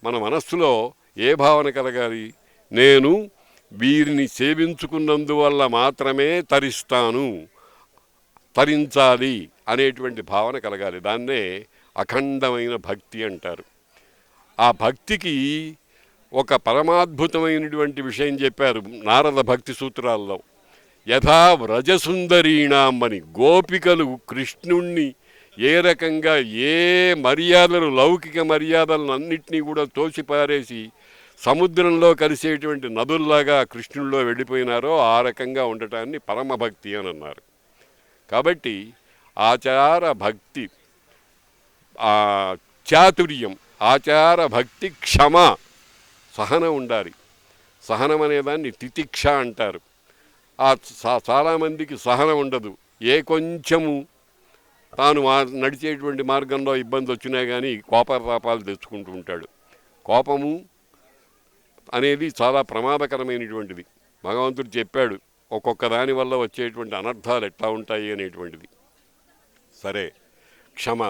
మన మనస్సులో ఏ భావన కలగాలి? నేను వీరిని సేవించుకున్నందువల్ల మాత్రమే తరిస్తాను, తరించాలి అనేటువంటి భావన కలగాలి. దాన్నే అఖండమైన భక్తి అంటారు. ఆ భక్తికి ఒక పరమాద్భుతమైనటువంటి విషయం చెప్పారు నారద భక్తి సూత్రాల్లో. యథా వ్రజసుందరీణాం అని, గోపికలు కృష్ణుణ్ణి ఏ రకంగా ఏ మర్యాదలు, లౌకిక మర్యాదలను అన్నిటినీ కూడా తోసిపారేసి సముద్రంలో కలిసేటువంటి నదుల్లాగా కృష్ణుల్లో వెళ్ళిపోయినారో ఆ రకంగా ఉండటాన్ని పరమభక్తి అని అన్నారు. కాబట్టి ఆచార భక్తి, చాతుర్యం, ఆచార భక్తి, క్షమ, సహనం ఉండాలి. సహనం అనేదాన్ని తితిక్ష అంటారు. చాలామందికి సహనం ఉండదు. ఏ కొంచెము తాను నడిచేటువంటి మార్గంలో ఇబ్బంది వచ్చినా కానీ కోపతాపాలు తెచ్చుకుంటూ ఉంటాడు. కోపము అనేది చాలా ప్రమాదకరమైనటువంటిది. భగవంతుడు చెప్పాడు ఒక్కొక్క దాని వల్ల వచ్చేటువంటి అనర్థాలు ఎట్లా ఉంటాయి అనేటువంటిది. సరే, క్షమ,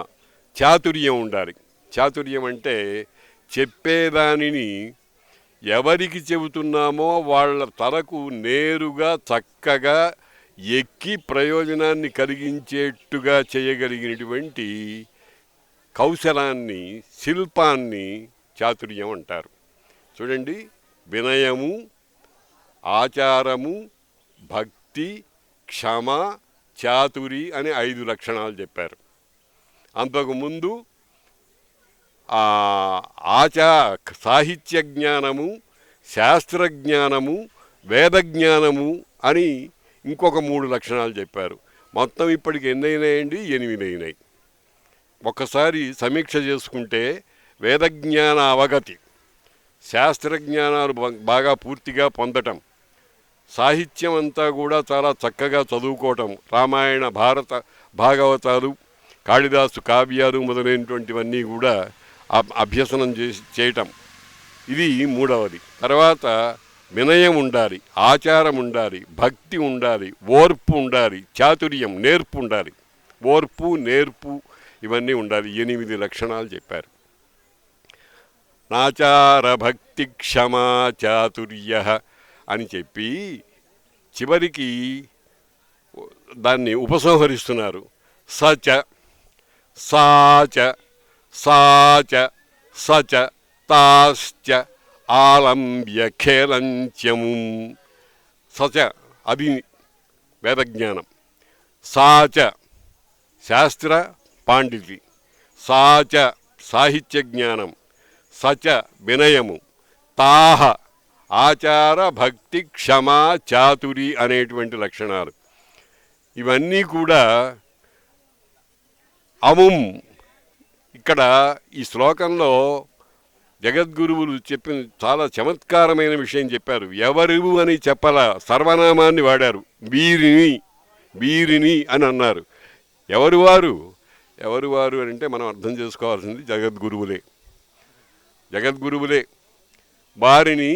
చాతుర్యం ఉండాలి. చాతుర్యం అంటే చెప్పేదానిని ఎవరికి చెబుతున్నామో వాళ్ళ తలకు నేరుగా చక్కగా ఎక్కి ప్రయోజనాన్ని కలిగించేట్టుగా చేయగలిగినటువంటి కౌశలాన్ని, శిల్పాన్ని చాతుర్యం అంటారు. చూడండి, వినయము, ఆచారము, భక్తి, క్షమ, చాతురి అని 5 లక్షణాలు చెప్పారు. అంతకుముందు సాహిత్య జ్ఞానము, శాస్త్రజ్ఞానము, వేదజ్ఞానము అని ఇంకొక 3 లక్షణాలు చెప్పారు. మొత్తం ఇప్పటికి ఎన్నైనాయండి? 8 అయినాయి. ఒక్కసారి సమీక్ష చేసుకుంటే వేదజ్ఞాన అవగతి, శాస్త్రజ్ఞానాలు బాగా పూర్తిగా పొందటం, సాహిత్యం అంతా కూడా చాలా చక్కగా చదువుకోవటం, రామాయణ భారత భాగవతాలు, కాళిదాసు కావ్యాలు మొదలైనటువంటివన్నీ కూడా అభ్యసనం చేయటం, ఇది 3వది. తర్వాత వినయం ఉండాలి, ఆచారం ఉండాలి, భక్తి ఉండాలి, ఓర్పు ఉండాలి, చాతుర్యం, నేర్పు ఉండాలి. ఓర్పు, నేర్పు ఇవన్నీ ఉండాలి. 8 లక్షణాలు చెప్పారు. నాచార భక్తి క్షమా చాతుర్య అని చెప్పి చివరికి దాన్ని ఉపసంహరిస్తున్నారు. సచ, సాచ, సాచ, సచ, తాశ్చ ఆలంబ్య ఖేలంత్యము. సచ అది వేదజ్ఞానం, సాచ శాస్త్ర పాండితి, సాచ సాహిత్య జ్ఞానం, సచ వినయము, తాహ ఆచార భక్తి క్షమా చాతురి అనేటువంటి లక్షణాలు. ఇవన్నీ కూడా అముం. ఇక్కడ ఈ శ్లోకంలో జగద్గురువులు చెప్పిన చాలా చమత్కారమైన విషయం చెప్పారు. ఎవరు అని చెప్పల, సర్వనామాన్ని వాడారు. వీరిని, వీరిని అని అన్నారు. ఎవరు వారు? ఎవరు వారు అని అంటే మనం అర్థం చేసుకోవాల్సింది జగద్గురువులే. జగద్గురువులే వారిని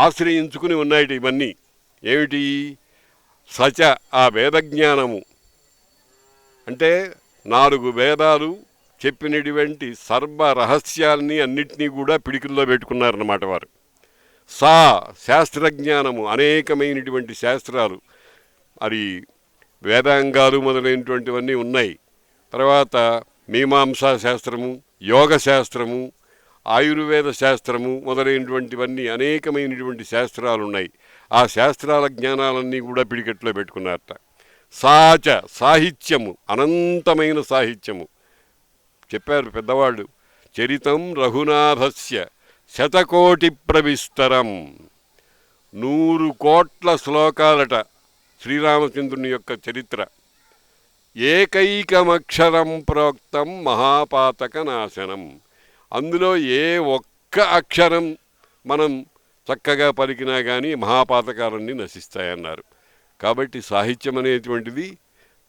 ఆశ్రయించుకుని ఉన్నాయి ఇవన్నీ. ఏమిటి? సచ ఆ వేదజ్ఞానము అంటే 4 వేదాలు చెప్పినటువంటి సర్వ రహస్యాల్ని అన్నిటినీ కూడా పిడికిల్లో పెట్టుకున్నారన్నమాట వారు. సా శాస్త్రజ్ఞానము, అనేకమైనటువంటి శాస్త్రాలు, అది వేదాంగాలు మొదలైనటువంటివన్నీ ఉన్నాయి. తర్వాత మీమాంసా శాస్త్రము, యోగ శాస్త్రము, ఆయుర్వేద శాస్త్రము మొదలైనటువంటివన్నీ అనేకమైనటువంటి శాస్త్రాలు ఉన్నాయి. ఆ శాస్త్రాల జ్ఞానాలన్నీ కూడా పిడికెట్లో పెట్టుకున్నారట. సాచ సాహిత్యము, అనంతమైన సాహిత్యము చెప్పారు పెద్దవాళ్ళు. చరితం రఘునాథస్య శతకోటి ప్రవిస్తరం 100 కోట్ల శ్లోకాలట శ్రీరామచంద్రుని యొక్క చరిత్ర. ఏకైకమక్షరం ప్రోక్తం మహాపాతక నాశనం. అందులో ఏ ఒక్క అక్షరం మనం చక్కగా పలికినా కానీ మహాపాతకాలన్నీ నశిస్తాయన్నారు. కాబట్టి సాహిత్యం అనేటువంటిది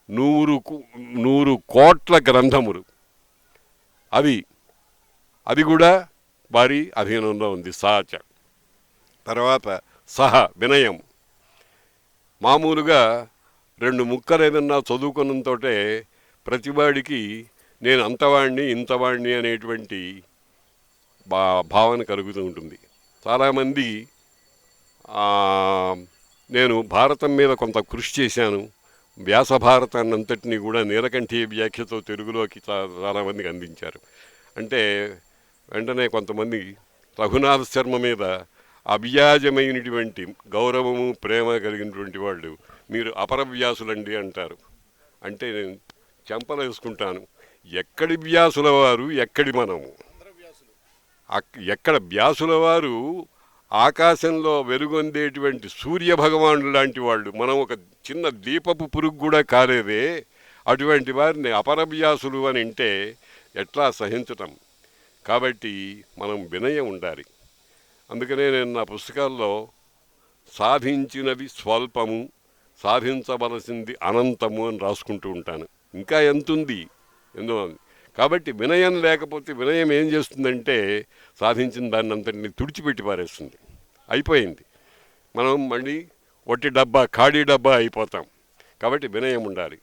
100 కోట్ల గ్రంథములు. అది కూడా వారి అధీనంలో ఉంది. సాచ తర్వాత సహ వినయం. మామూలుగా 2 ముక్కలు ఏదన్నా చదువుకున్నంతో ప్రతివాడికి నేను అంతవాణ్ణి ఇంతవాణ్ణి అనేటువంటి భావన కలుగుతూ ఉంటుంది. చాలామంది నేను భారతం మీద కొంత కృషి చేశాను, వ్యాస భారతాన్ని అంతటినీ కూడా నీలకంఠీయ వ్యాఖ్యతో తెలుగులోకి చాలామందికి అందించారు. అంటే వెంటనే కొంతమంది రఘునాథ శర్మ మీద అవ్యాజమైనటువంటి గౌరవము ప్రేమ కలిగినటువంటి వాళ్ళు మీరు అపరవ్యాసులండి అంటారు. అంటే నేను చెంపలు వేసుకుంటాను, ఎక్కడి వ్యాసుల వారు ఎక్కడి మనము? ఎక్కడ వ్యాసుల వారు ఆకాశంలో వెలుగొందేటువంటి సూర్యభగవానుడు లాంటి వాళ్ళు, మనం ఒక చిన్న దీపపు పురుగు కూడా కాలేదే. అటువంటి వారిని అపరవ్యాసులు అని అంటే ఎట్లా సహించటం? కాబట్టి మనం వినయం ఉండాలి. అందుకనే నేను నా పుస్తకాల్లో సాధించినది స్వల్పము, సాధించవలసింది అనంతము అని రాసుకుంటూ ఉంటాను. ఇంకా ఎంతుంది ఎందు. కాబట్టి వినయం లేకపోతే వినయం ఏం చేస్తుందంటే సాధించిన దాన్ని అంతటిని తుడిచిపెట్టి పారేస్తుంది, అయిపోయింది. మనం మళ్ళీ ఒట్టి డబ్బా ఖాళీ డబ్బా అయిపోతాం. కాబట్టి వినయం ఉండాలి.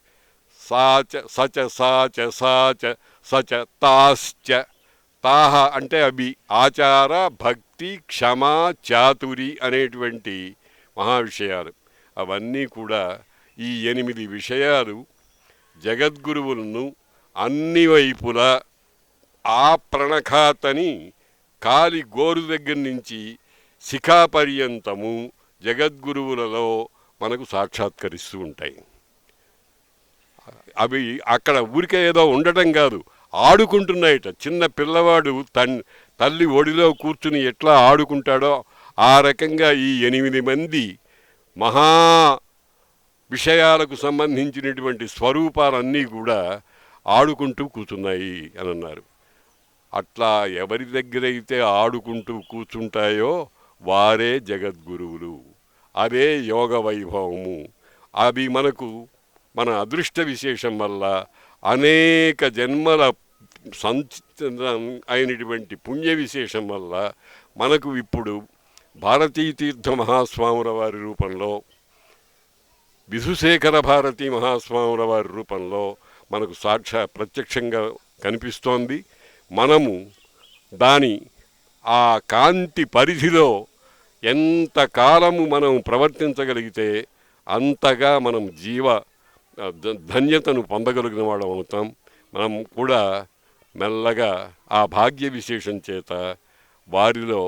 సాచ సచ సాచ సాచ సచ తాశ్చ. తాహ అంటే అవి ఆచార భక్తి క్షమ చాతురి అనేటువంటి మహావిషయాలు. అవన్నీ కూడా ఈ 8 విషయాలు జగద్గురువులను అన్ని వైపులా ఆ ప్రణఖాతని కాలి గోరు దగ్గర నుంచి శిఖాపర్యంతము జగద్గురువులలో మనకు సాక్షాత్కరిస్తూ ఉంటాయి. అవి అక్కడ ఊరికే ఏదో ఉండటం కాదు, ఆడుకుంటున్నాయట. చిన్న పిల్లవాడు తల్లి ఒడిలో కూర్చుని ఎట్లా ఆడుకుంటాడో ఆ రకంగా ఈ 8 మంది మహా విషయాలకు సంబంధించినటువంటి స్వరూపాలన్నీ కూడా ఆడుకుంటూ కూర్చున్నాయి అని అన్నారు. అట్లా ఎవరి దగ్గరైతే ఆడుకుంటూ కూర్చుంటాయో వారే జగద్గురువులు. అదే యోగ వైభవము. అవి మన అదృష్ట విశేషం వల్ల అనేక జన్మల అయినటువంటి పుణ్య విశేషం వల్ల మనకు ఇప్పుడు భారతీతీర్థ మహాస్వాముల వారి రూపంలో, విధుశేఖర భారతీ మహాస్వాముల వారి రూపంలో మనకు ప్రత్యక్షంగా కనిపిస్తోంది. మనము దాని ఆ కాంతి పరిధిలో ఎంతకాలము మనం ప్రవర్తించగలిగితే అంతగా మనం ధన్యతను పొందగలిగిన వాళ్ళం అవుతాం. మనం కూడా మెల్లగా ఆ భాగ్య విశేషం చేత వారిలో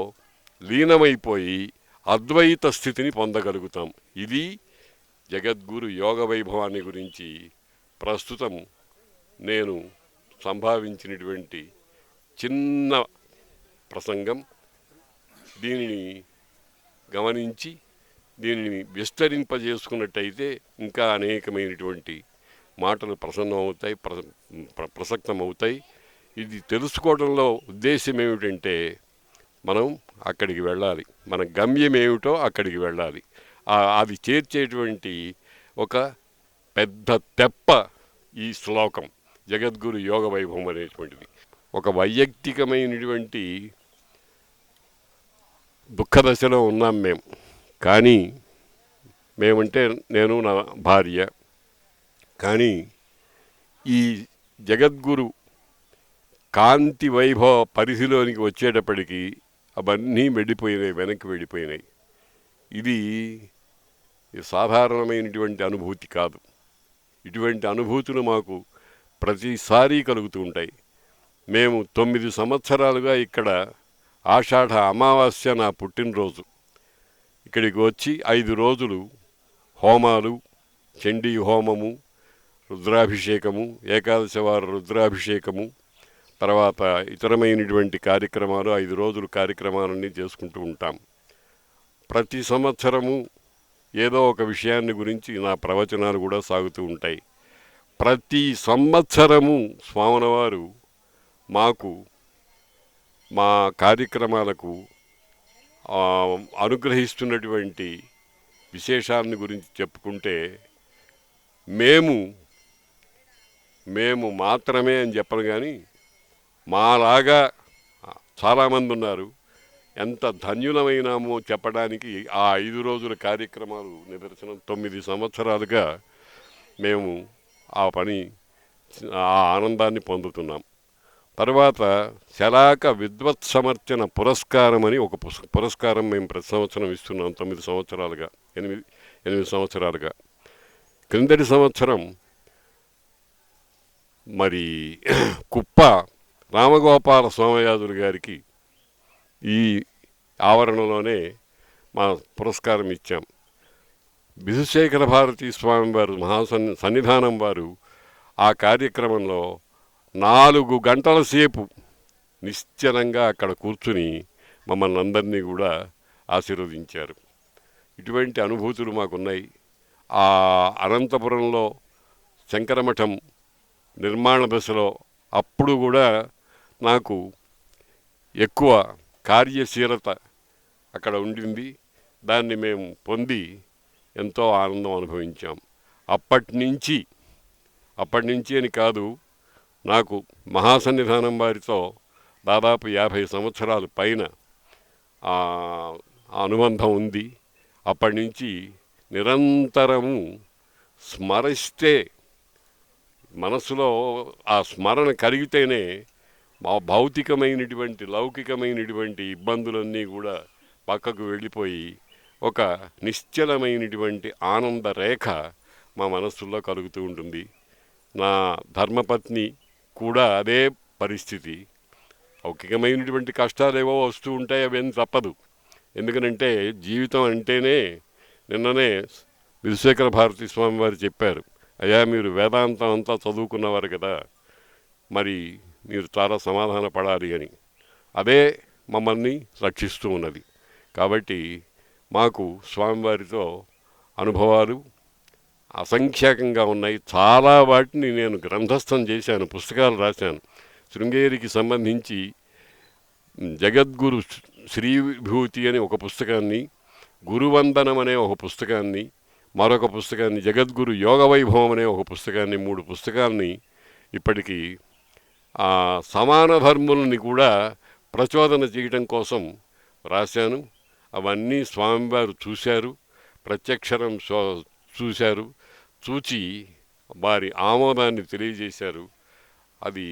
లీనమైపోయి అద్వైత స్థితిని పొందగలుగుతాం. ఇది జగద్గురు యోగ వైభవాన్ని గురించి ప్రస్తుతం నేను సంభావించినటువంటి చిన్న ప్రసంగం. దీనిని గమనించి దీనిని విస్తరింపజేసుకున్నట్టయితే ఇంకా అనేకమైనటువంటి మాటలు ప్రసన్నమవుతాయి, ప్రసక్తమవుతాయి. ఇది తెలుసుకోవడంలో ఉద్దేశం ఏమిటంటే మనం అక్కడికి వెళ్ళాలి, మన గమ్యం ఏమిటో అక్కడికి వెళ్ళాలి. అది చేర్చేటువంటి ఒక పెద్ద తెప్ప ఈ శ్లోకం జగద్గురు యోగ వైభవం అనేటువంటిది. ఒక వైయక్తికమైనటువంటి దుఃఖదశలో ఉన్నాం మేము. కానీ మేమంటే నేను నా భార్య. కానీ ఈ జగద్గురు కాంతి వైభవ పరిధిలోనికి వచ్చేటప్పటికి అవన్నీ వెళ్ళిపోయినాయి, వెనక్కి వెళ్ళిపోయినాయి. ఇది సాధారణమైనటువంటి అనుభూతి కాదు. ఇటువంటి అనుభూతులు మాకు ప్రతిసారి కలుగుతూ ఉంటాయి. మేము 9 సంవత్సరాలుగా ఇక్కడ ఆషాఢ అమావాస్య నా పుట్టినరోజు ఇక్కడికి వచ్చి 5 రోజులు హోమాలు, చండీ హోమము, రుద్రాభిషేకము, ఏకాదశ వార రుద్రాభిషేకము, తర్వాత ఇతరమైనటువంటి కార్యక్రమాలు 5 రోజులు కార్యక్రమాలన్నీ చేసుకుంటూ ఉంటాం. ప్రతి సంవత్సరము ఏదో ఒక విషయాన్ని గురించి నా ప్రవచనాలు కూడా సాగుతూ ఉంటాయి. ప్రతి సంవత్సరము స్వాముల వారు మాకు మా కార్యక్రమాలకు అనుగ్రహిస్తున్నటువంటి విశేషాన్ని గురించి చెప్పుకుంటే మేము మాత్రమే అని చెప్పను, కానీ మాలాగా చాలామంది ఉన్నారు. ఎంత ధన్యులమైనామో చెప్పడానికి ఆ 5 రోజుల కార్యక్రమాలు నిదర్శనం. 9 సంవత్సరాలుగా మేము ఆ ఆనందాన్ని పొందుతున్నాం. తర్వాత శలాక విద్వత్ సమర్చన పురస్కారం అని ఒక పురస్కారం మేము ప్రతి సంవత్సరం ఇస్తున్నాం. 9 సంవత్సరాలుగా 8 సంవత్సరాలుగా. క్రిందటి సంవత్సరం మరి కుప్ప రామగోపాల సోమయాజులు గారికి ఈ ఆవరణలోనే మా పురస్కారం ఇచ్చాం. బిధుశేఖర భారతీ స్వామి వారు సన్నిధానం వారు ఆ కార్యక్రమంలో 4 గంటల సేపు నిశ్చలంగా అక్కడ కూర్చుని మమ్మల్ని అందరినీ కూడా ఆశీర్వదించారు. ఇటువంటి అనుభూతులు మాకున్నాయి. ఆ అనంతపురంలో శంకరమఠం నిర్మాణ దశలో అప్పుడు కూడా నాకు ఎక్కువ కార్యశీలత అక్కడ ఉండింది. దాన్ని మేము పొంది ఎంతో ఆనందం అనుభవించాం. అప్పటి నుంచి అని కాదు, నాకు మహాసన్నిధానం వారితో దాదాపు 50 సంవత్సరాల పైన అనుబంధం ఉంది. అప్పటి నుంచి నిరంతరము స్మరిస్తే మనసులో ఆ స్మరణ కలిగితేనే మా భౌతికమైనటువంటి లౌకికమైనటువంటి ఇబ్బందులన్నీ కూడా పక్కకు వెళ్ళిపోయి ఒక నిశ్చలమైనటువంటి ఆనంద రేఖ మా మనస్సులో కలుగుతూ ఉంటుంది. నా ధర్మపత్ని కూడా అదే పరిస్థితి. లౌకికమైనటువంటి కష్టాలేవో వస్తూ ఉంటాయి, అవేం తప్పదు. ఎందుకనంటే జీవితం అంటేనే, నిన్ననే బిధుశేఖర భారతీ స్వామి వారు చెప్పారు, అయ్యా మీరు వేదాంతం అంతా చదువుకున్నవారు కదా, మరి మీరు చాలా సమాధాన పడాలి అని. అదే మమ్మల్ని రక్షిస్తూ ఉన్నది. కాబట్టి మాకు స్వామివారితో అనుభవాలు అసంఖ్యాకంగా ఉన్నాయి. చాలా వాటిని నేను గ్రంథస్థం చేశాను, పుస్తకాలు రాశాను. శృంగేరికి సంబంధించి జగద్గురు శ్రీవిభూతి అని ఒక పుస్తకాన్ని, గురువందనం అనే ఒక పుస్తకాన్ని, మరొక పుస్తకాన్ని జగద్గురు యోగ వైభవం అనే ఒక పుస్తకాన్ని, 3 పుస్తకాల్ని ఇప్పటికీ సమాన ధర్ములని కూడా ప్రచోదన చేయడం కోసం రాశాను. అవన్నీ స్వామివారు చూశారు, ప్రత్యక్షరం చూశారు, చూచి వారి ఆమోదాన్ని తెలియజేశారు. అది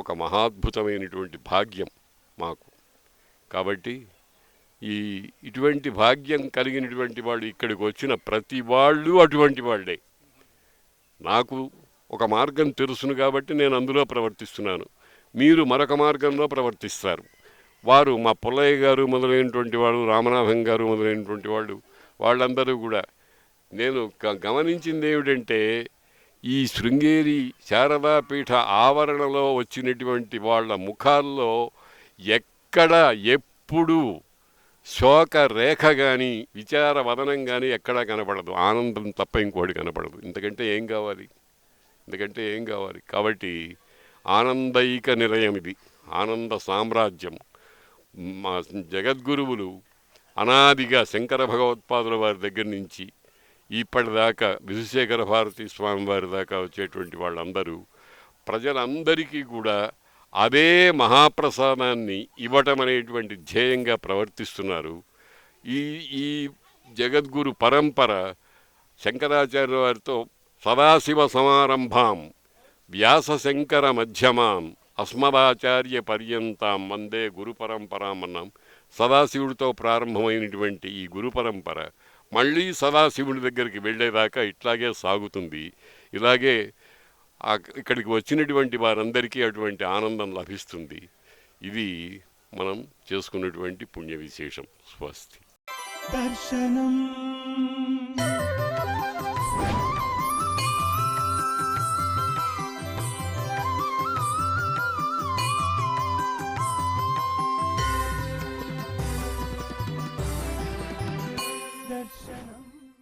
ఒక మహాద్భుతమైనటువంటి భాగ్యం మాకు. కాబట్టి ఇటువంటి భాగ్యం కలిగినటువంటి వాళ్ళు ఇక్కడికి వచ్చిన ప్రతి వాళ్ళు అటువంటి వాళ్ళే. నాకు ఒక మార్గం తెలుసును కాబట్టి నేను అందులో ప్రవర్తిస్తున్నాను, మీరు మరొక మార్గంలో ప్రవర్తిస్తారు. వారు మా పుల్లయ్య గారు మొదలైనటువంటి వాళ్ళు, రామనాథం గారు మొదలైనటువంటి వాళ్ళు, వాళ్ళందరూ కూడా నేను గమనించింది ఏమిటంటే, ఈ శృంగేరి శారదాపీఠ ఆవరణలో వచ్చినటువంటి వాళ్ళ ముఖాల్లో ఎక్కడ ఎప్పుడు శోక రేఖ కానీ విచార వదనం కానీ ఎక్కడా కనపడదు. ఆనందం తప్ప ఇంకోటి కనపడదు. ఇంతకంటే ఏం కావాలి? కాబట్టి ఆనందైక నిలయం ఇది, ఆనంద సామ్రాజ్యం. మా జగద్గురువులు అనాదిగా శంకర భగవత్పాదుల వారి దగ్గర నుంచి ఇప్పటిదాకా బిధుశేఖర భారతీ స్వామి వారి దాకా వచ్చేటువంటి వాళ్ళందరూ ప్రజలందరికీ కూడా అదే మహాప్రసాదాన్ని ఇవ్వటం అనేటువంటి ధ్యేయంగా ప్రవర్తిస్తున్నారు. ఈ జగద్గురు పరంపర శంకరాచార్య వారితో సదాశివ సమారంభాం వ్యాసశంకర మధ్యమాం అస్మదాచార్య పర్యంతాం వందే గురు పరంపరాం అన్నాం. సదాశివుడితో ప్రారంభమైనటువంటి ఈ గురు పరంపర మళ్ళీ సదాశివుడి దగ్గరికి వెళ్ళేదాకా ఇట్లాగే సాగుతుంది. ఇలాగే ఇక్కడికి వచ్చినటువంటి వారందరికీ అటువంటి ఆనందం లభిస్తుంది. ఇది మనం చేసుకున్నటువంటి పుణ్య విశేషం. స్వస్తి. దర్శనం